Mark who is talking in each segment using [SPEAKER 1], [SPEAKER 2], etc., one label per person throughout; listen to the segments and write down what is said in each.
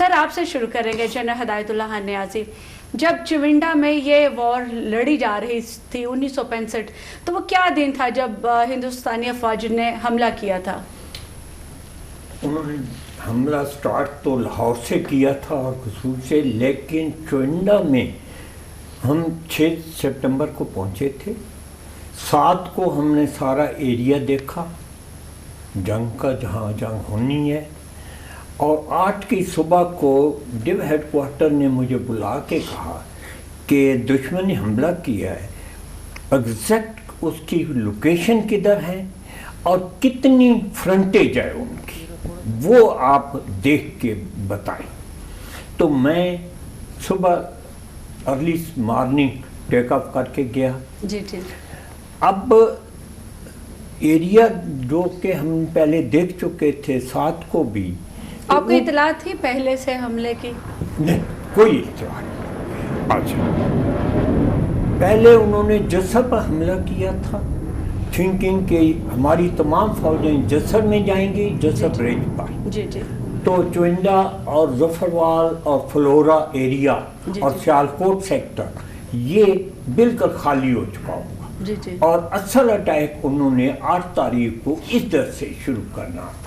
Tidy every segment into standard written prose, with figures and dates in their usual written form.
[SPEAKER 1] سر آپ سے شروع کریں گے جنرل ہدایت اللہ خان نیازی. جب چونڈا میں یہ وار لڑی جا رہی تھی 1965 تو وہ کیا دن تھا جب ہندوستانی افواج نے حملہ کیا تھا؟
[SPEAKER 2] انہوں نے حملہ سٹارٹ تو لاہور سے کیا تھا اور قصور سے، لیکن چونڈا میں ہم 6 سپٹمبر کو پہنچے تھے. 7 کو ہم نے سارا ایریا دیکھا جنگ کا، جہاں جنگ ہونی ہے، اور 8 کی صبح کو ڈیو ہیڈ کوارٹر نے مجھے بلا کے کہا کہ دشمن نے حملہ کیا ہے، ایگزیکٹ اس کی لوکیشن کدھر ہے اور کتنی فرنٹیج ہے ان کی، وہ آپ دیکھ کے بتائیں. تو میں صبح ارلی مارننگ ٹیک آف کر کے گیا.
[SPEAKER 1] جی جی.
[SPEAKER 2] اب ایریا جو کہ ہم پہلے دیکھ چکے تھے 7 کو بھی.
[SPEAKER 1] آپ کو اطلاع تھی پہلے سے حملے کی؟
[SPEAKER 2] نہیں، کوئی اطلاع نہیں. اچھا، پہلے انہوں نے جسر پر حملہ کیا تھا، تھنکنگ کہ ہماری تمام فوجیں جسر میں جائیں گی، جسر بریج پر.
[SPEAKER 1] جی جی.
[SPEAKER 2] تو چونڈا اور ظفروال اور فلورا ایریا اور سیالکوٹ سیکٹر یہ بالکل خالی ہو چکا ہوگا.
[SPEAKER 1] جی جی.
[SPEAKER 2] اور اصل اٹیک انہوں نے 8 تاریخ کو اس در سے شروع کرنا تھا.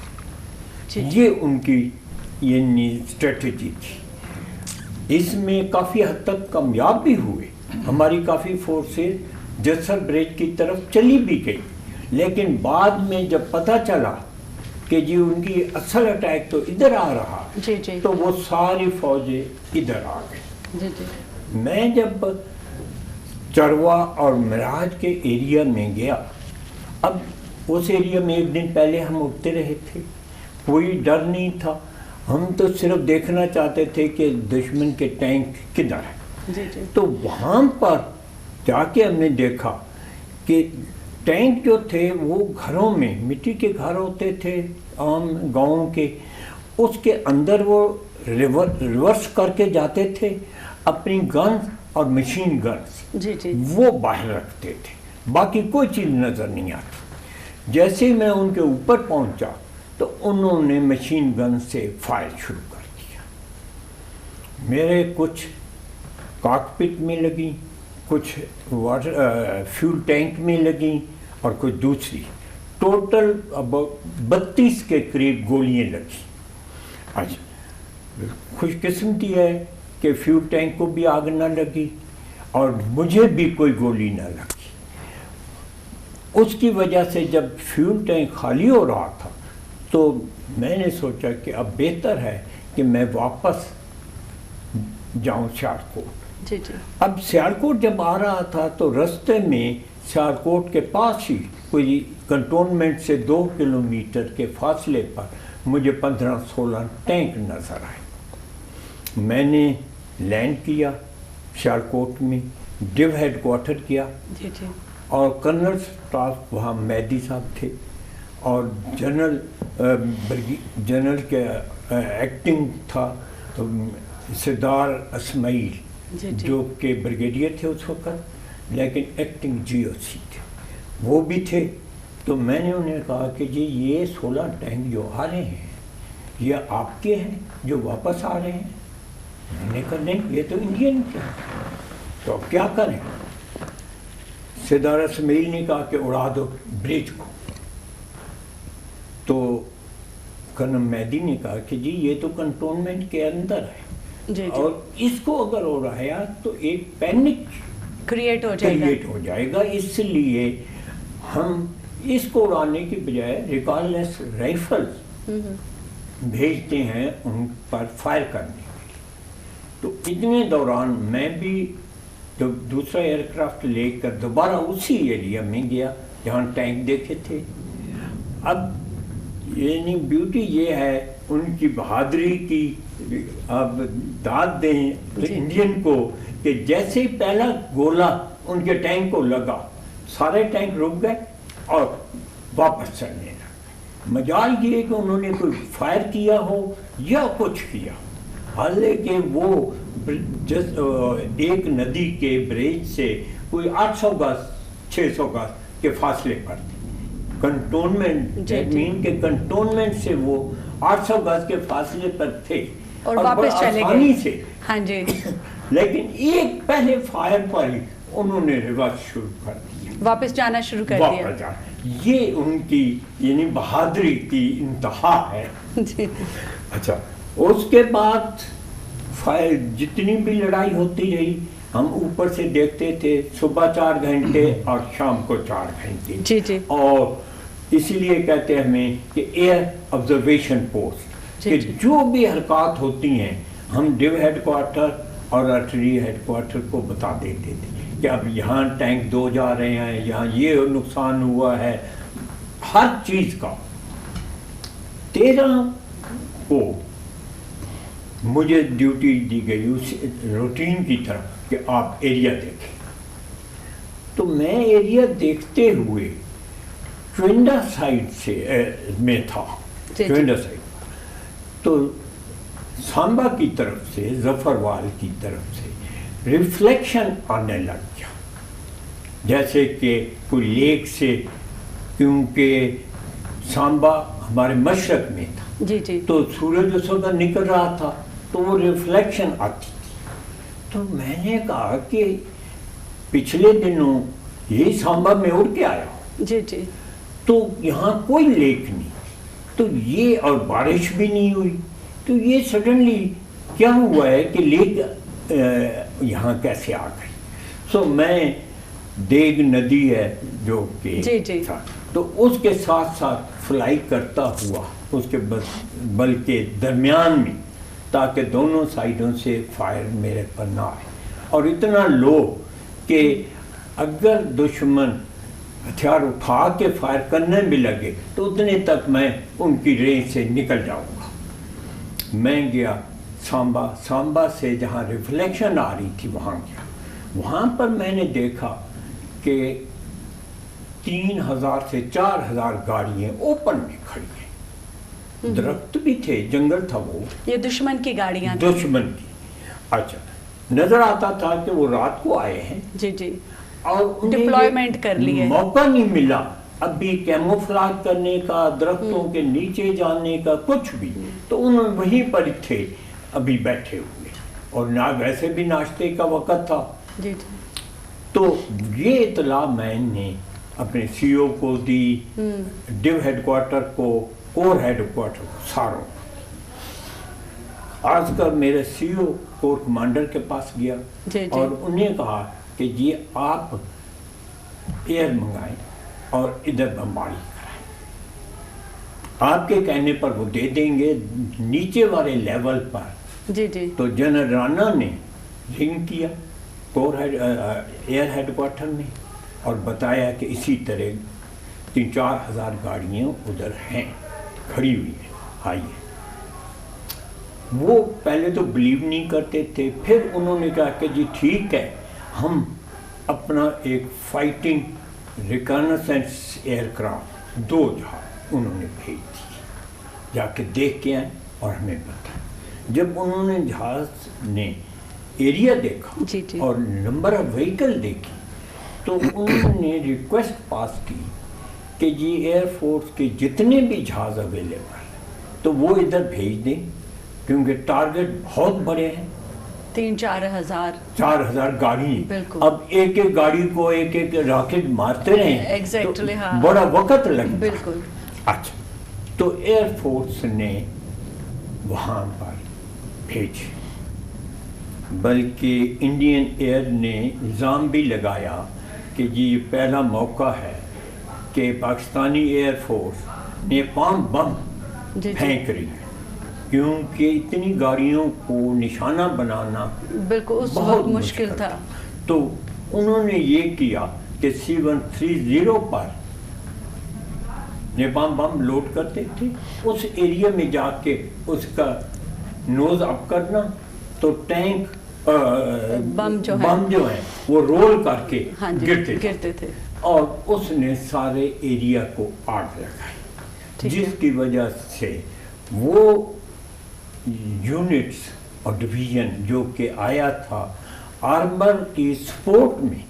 [SPEAKER 2] یہ ان کی اسٹریٹجی تھی. اس میں کافی حد تک کامیاب بھی ہوئے. ہماری کافی فورسز جسر بریج کی طرف چلی بھی گئی، لیکن بعد میں جب پتہ چلا کہ جی ان کی اصل اٹیک تو ادھر آ رہا، تو وہ ساری فوجیں ادھر آ گئی. میں جب چروا اور مراج کے ایریا میں گیا، اب اس ایریا میں ایک دن پہلے ہم اٹھتے رہے تھے، کوئی ڈر نہیں تھا. ہم تو صرف دیکھنا چاہتے تھے کہ دشمن کے ٹینک کدھر ہے. تو وہاں پر جا کے ہم نے دیکھا کہ ٹینک جو تھے وہ گھروں میں، مٹی کے گھر ہوتے تھے عام گاؤں کے، اس کے اندر وہ ریورس کر کے جاتے تھے. اپنی گنز اور مشین گنز وہ باہر رکھتے تھے، باقی کوئی چیز نظر نہیں آتی. جیسے ہی میں ان کے اوپر پہنچا تو انہوں نے مشین گن سے فائر شروع کر دیا. میرے کچھ کاکپٹ میں لگیں، کچھ فیول ٹینک میں لگیں اور کچھ دوسری. ٹوٹل 32 کے قریب گولیاں لگیں. اچھا، خوش قسمتی ہے کہ فیول ٹینک کو بھی آگ نہ لگی اور مجھے بھی کوئی گولی نہ لگی. اس کی وجہ سے جب فیول ٹینک خالی ہو رہا تھا تو میں نے سوچا کہ اب بہتر ہے کہ میں واپس جاؤں سیالکوٹ. اب سیالکوٹ جب آ رہا تھا تو رستے میں سیالکوٹ کے پاس ہی کوئی کنٹونمنٹ سے 2 کلومیٹر کے فاصلے پر مجھے 15-16 ٹینک نظر آئے. میں نے لینڈ کیا سیالکوٹ میں، ڈیو ہیڈ کوارٹر کیا، اور کرنل سٹاف وہاں مہدی صاحب تھے اور جنرل کے ایکٹنگ تھا سردار اسماعیل، جو کہ بریگیڈیئر تھے اس وقت، لیکن ایکٹنگ جی او سی تھے، وہ بھی تھے. تو میں نے انہیں کہا کہ جی یہ 16 ٹینک جو آ رہے ہیں یہ آپ کے ہیں جو واپس آ رہے ہیں؟ میں نے کہا نہیں، یہ تو انڈین تھے. تو اب کیا کریں؟ سردار اسماعیل نے کہا کہ اڑا دو برج کو. تو کرنل مہدی نے کہا کہ جی یہ تو کنٹونمنٹ کے اندر ہے اور اس کو اگر اڑایا تو ایک پینک کریٹ ہو جائے گا، اس لیے ہم اس کو اڑانے کی بجائے ریکال لیس رائفل بھیجتے ہیں ان پر فائر کرنے کے لیے. تو اتنے دوران میں بھی جب دوسرا ایئر کرافٹ لے کر دوبارہ اسی ایریا میں گیا جہاں ٹینک دیکھے تھے. اب یعنی بیوٹی یہ ہے ان کی بہادری کی، اب داد دیں انڈین کو کہ جیسے ہی پہلا گولہ ان کے ٹینک کو لگا سارے ٹینک رک گئے اور واپس چلنے لگے. مجال یہ کہ انہوں نے کوئی فائر کیا ہو یا کچھ کیا، حالانکہ وہ ایک ندی کے بریج سے کوئی 800 گز 600 گز کے فاصلے پر تھے. کنٹونمنٹ زمین کے کنٹونمنٹ سے وہ 800 گز کے فاصلے پر تھے،
[SPEAKER 1] اور واپس
[SPEAKER 2] بڑا
[SPEAKER 1] چلے
[SPEAKER 2] آسانی
[SPEAKER 1] گئے.
[SPEAKER 2] سے.
[SPEAKER 1] ہاں جی.
[SPEAKER 2] لیکن ایک پہلے فائر پر ہی انہوں نے ریورس شروع کر دیا,
[SPEAKER 1] واپس جانا شروع کر دیا.
[SPEAKER 2] واپس جانا. یہ ان کی یعنی بہادری کی انتہا ہے.
[SPEAKER 1] جی.
[SPEAKER 2] اچھا, اس کے بعد فائر جتنی بھی لڑائی ہوتی رہی, ہم اوپر سے دیکھتے تھے صبح 4 گھنٹے اور شام کو 4 گھنٹے.
[SPEAKER 1] جی جی.
[SPEAKER 2] اور اسی لیے کہتے ہیں ہمیں کہ ایئر آبزرویشن پوسٹ, کہ جو بھی حرکات ہوتی ہیں ہم ڈیو ہیڈ کوارٹر اور آرٹلری ہیڈ کوارٹر کو بتا دیتے تھے کہ اب یہاں ٹینک 2 جا رہے ہیں, یہاں یہ نقصان ہوا ہے, ہر چیز کا. 13 کو مجھے ڈیوٹی دی گئی اس روٹین کی طرف کہ آپ ایریا دیکھیں. تو میں ایریا دیکھتے ہوئے چوئنڈا سائڈ سے میں تھا, چوئنڈا سائڈ, تو سامبا کی طرف سے, ظفروال کی طرف سے ریفلیکشن آنے لگ گیا, جیسے کہ کوئی لیک سے, کیونکہ سامبا ہمارے مشرق میں تھا.
[SPEAKER 1] جی جی.
[SPEAKER 2] تو سورج اس وقت نکل رہا تھا تو وہ ریفلیکشن آتی تھی. تو میں نے کہا کہ پچھلے دنوں یہی سامبا میں اڑ کے آیا ہوں.
[SPEAKER 1] جی جی.
[SPEAKER 2] تو یہاں کوئی لیک نہیں, تو یہ اور بارش بھی نہیں ہوئی, تو یہ سڈنلی کیا ہوا ہے کہ لیک یہاں کیسے آ گئی. سو میں دیگ ندی ہے جو کہ
[SPEAKER 1] جی جی.
[SPEAKER 2] تو اس کے ساتھ ساتھ فلائی کرتا ہوا اس کے بلکہ درمیان میں, تاکہ دونوں سائڈوں سے فائر میرے پر نہ آئے, اور اتنا لو کہ اگر دشمن ہتھیار اٹھا کے فائر کرنے بھی لگے تو اتنے تک میں ان کی رینج سے نکل جاؤں گا. میں گیا سامبا, سامبا سے جہاں ریفلیکشن آ رہی تھی وہاں گیا. وہاں پر میں نے دیکھا کہ 3000 سے 4000 گاڑیاں اوپن میں کھڑی ہیں, درخت بھی تھے, جنگل تھا, وہ
[SPEAKER 1] یہ دشمن کی گاڑیاں,
[SPEAKER 2] دشمن کی. اچھا, نظر آتا تھا کہ وہ رات کو آئے ہیں.
[SPEAKER 1] جی جی.
[SPEAKER 2] اور
[SPEAKER 1] ڈپلائمنٹ کر لی ہے,
[SPEAKER 2] موقع نہیں ملا ابھی کیموفلاج کرنے کا, درختوں کے نیچے جانے کا, کچھ بھی. تو انہوں وہیں پر تھے ابھی بیٹھے ہوئے, اور نہ ویسے بھی ناشتے کا وقت تھا.
[SPEAKER 1] جی جی.
[SPEAKER 2] تو یہ اطلاع میں نے اپنے سی او کو دی, ڈیو ہیڈ کوارٹر کو, کور ہیڈ کوارٹر کو, ساروں. آج کر میرے سی او کور کمانڈر کے پاس گیا, اور انہیں کہا کہ جی آپ ایئر منگائیں اور ادھر بمباری کرائیں, آپ کے کہنے پر وہ دے دیں گے نیچے والے لیول پر.
[SPEAKER 1] جی جی.
[SPEAKER 2] تو جنرل رانا نے رنگ کیا کور ایئر ہیڈ کوارٹر میں اور بتایا کہ اسی طرح 3-4 ہزار گاڑیاں ادھر ہیں, کھڑی ہوئی ہیں, آئیے. وہ پہلے تو بلیو نہیں کرتے تھے, پھر انہوں نے کہا کہ جی ٹھیک ہے, ہم اپنا ایک فائٹنگ ریکنسنس ایئر کرافٹ 2 جہاز انہوں نے بھیج دی, جا کے دیکھ کے آئیں اور ہمیں بتائیں. جب انہوں نے جہاز نے ایریا دیکھا
[SPEAKER 1] جی جی.
[SPEAKER 2] اور نمبر آف وہیکل دیکھی, تو انہوں نے ریکویسٹ پاس کی کہ جی ایئر فورس کے جتنے بھی جہاز اویلیبل تو وہ ادھر بھیج دیں, کیونکہ ٹارگٹ بہت بڑے ہیں,
[SPEAKER 1] 3-4 ہزار
[SPEAKER 2] 4,000 گاڑی.
[SPEAKER 1] بالکل.
[SPEAKER 2] اب ایک ایک گاڑی کو ایک ایک راکٹ مارتے رہیں
[SPEAKER 1] ایگزیکٹلی, ہاں,
[SPEAKER 2] بڑا وقت لگتا.
[SPEAKER 1] بالکل.
[SPEAKER 2] اچھا, تو ایئر فورس نے وہاں پر بھیجے, بلکہ انڈین ایئر نے الزام بھی لگایا کہ جی یہ پہلا موقع ہے کہ پاکستانی ایئر فورس نیپال بم پھینک رہی ہے, کیونکہ اتنی گاڑیوں کو نشانہ بنانا
[SPEAKER 1] بالکل اس وقت مشکل تھا.
[SPEAKER 2] تو انہوں نے یہ کیا کہ C-130 پر نیپال بم لوڈ کرتے تھے, اس ایریا میں جا کے اس کا نوز اپ کرنا, تو ٹینک
[SPEAKER 1] بم جو
[SPEAKER 2] ہیں وہ رول کر کے
[SPEAKER 1] گرتے تھے,
[SPEAKER 2] اور اس نے سارے ایریا کو آگ لگائی, جس کی وجہ سے وہ یونٹس اور ڈویژن جو کہ آیا تھا آرمر کی سپورٹ میں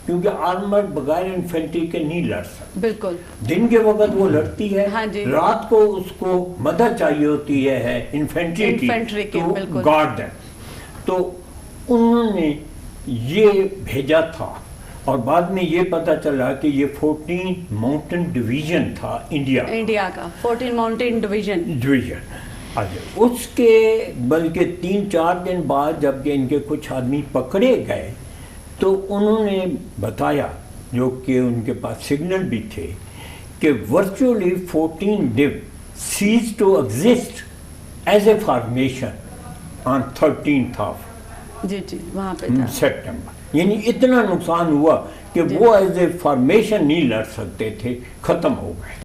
[SPEAKER 2] کیونکہ آرمر بغیر انفینٹری کے نہیں لڑ سکتے.
[SPEAKER 1] بالکل.
[SPEAKER 2] دن کے وقت وہ لڑتی ہے,
[SPEAKER 1] ہاں جی.
[SPEAKER 2] رات کو اس کو مدد چاہیے ہوتی ہے انفینٹری کی تو گارڈ دیں. تو انہوں نے یہ بھیجا تھا, اور بعد میں یہ پتا چلا کہ یہ 14 ماؤنٹین ڈویژن تھا انڈیا
[SPEAKER 1] کا 14 ماؤنٹین ڈویژن.
[SPEAKER 2] اس کے بلکہ 3-4 دن بعد جب کہ ان کے کچھ آدمی پکڑے گئے تو انہوں نے بتایا, جو کہ ان کے پاس سگنل بھی تھے, کہ virtually 14 due seas to exist as a formation on 13th of
[SPEAKER 1] وہاں پہ
[SPEAKER 2] سپٹمبر. یعنی اتنا نقصان ہوا کہ وہ ایز اے فارمیشن نہیں لڑ سکتے تھے, ختم ہو گئے.